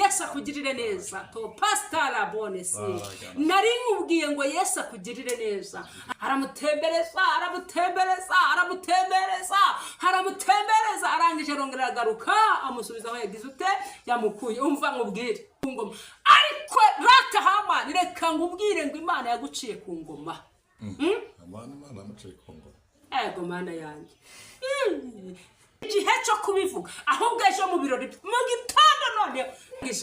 Yesu akugirire neza to pastor bonesi nari nkubwiye ngo Yesu akugirire neza aramutembereza arangije arongera agaruka amusubiza aho yagize ute yamukuye umva nkubwire ku ngoma ariko rata Hamani reka ngubwire ngo Imana yaguciye ku ngoma Imana yamuciye ku ngoma ego mana yanjye igihe cyo kubivuga ahubwo ejo mu birori mu gitondo none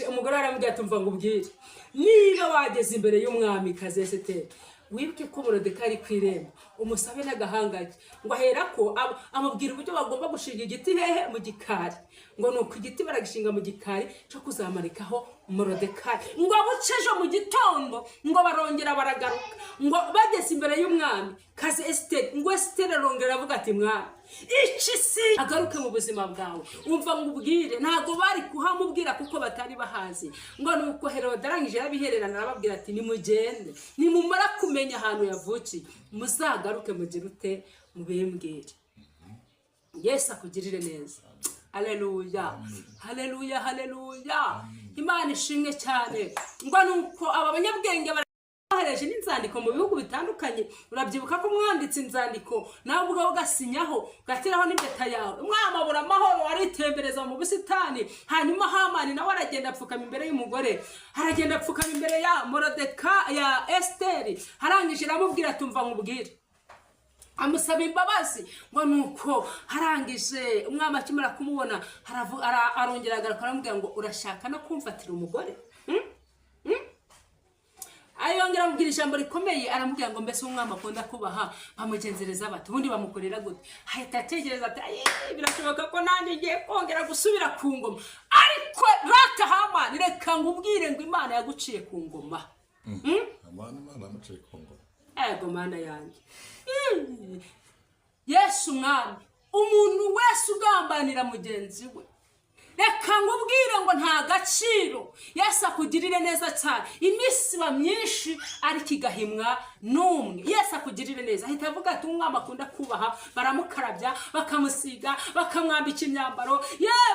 umugore aramubwira ati mva ngubwire niba wageze imbere y'umwami kazi Esiteri wibuke ko Moridekayi kwiremba umusabe n'agahangage ngo aherako amubwira uburyo bagomba gushinga igiti hehe mu gikari ngo nuko igiti baragishinga mu gikari cyo kuzamarikaho Moridekayi ngo abucejo mu gitondo ngo barongera baragaruka ngo bageze imbere y'umwami kazi Esiteri ngo Esiteri arongera avuga ati mwami iki si agaruke mu buzima bwawe umva ngubwire ntago bari kuhamubwira kuko batari bahazi ngo nuko Herode arangije yabihererana arababwira ati nimugende nimumara kumenya ahantu yavukiye muzagaruke mugirute mubembwire Yesu akugirire neza haleluya haleluya haleluya Imana ishimwe cyane ngo nuko aba banyabwenge bahereje n'inzandiko mu bihugu bitandukanye urabyibuka ko mwanditse inzandiko nawe ubwo ugasinyaho gatiraho n'impeta yawe umwami abura amahoro aritembereza mu busitani hanyuma Hamani nawe aragenda apfukama imbere y'umugore aragenda apfukama imbere ya Moridekayi ya Esiteri harangije aramubwira tumva nkubwire amusaba imbabazi ngo nuko harangije umwami akimara kumubona arongera agaruka aramubwira ngo urashaka no kumfatira umugore ayongera amubwira ijambo rikomeye aramubwira ngo mbese umwami akunda kubaha bamugenzereza bati ubundi bamukorera gute ahita ategereza ati birashoboka ko nanjye ngiye kongera gusubira ku ngoma ariko rata Hamani reka ngubwire ngo Imana yaguciye ku ngoma Imana yamuciye ku ngoma ego mana yanjye Yesu mwami umuntu wese ugambanira mugenzi we reka ngubwire ngo nta gaciro Yesu akugirire neza cyane iminsi ba myinshi ariko igahimwa n'umwe Yesu akugirire neza ahita avuga ati umwami akunda kubaha baramukarabya bakamusiga bakamwambika imyambaro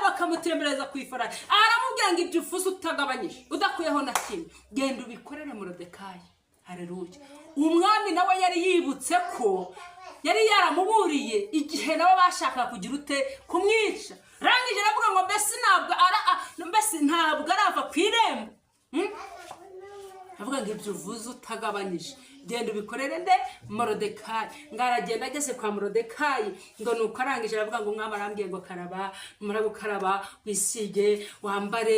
bakamutembereza ku ifarashi aramubwira ngo ibyo ufuze utagabanyije udakuyeho na kimwe genda ubikorere Moridekayi haleluya umwami nawe yari yibutse ko yari yaramuburiye igihe nabo bashaka kugira ute kumwica rangije aravuga ngo mbese ntabwo arava ku irembo avuga ngo ibyo uvuze utagabanyije genda ubikorere nde Moridekayi ngaragenda ageze kwa Moridekayi ngo nuko arangije aravuga ngo umwami arambwiye ngo karaba numara gukaraba wisige wambare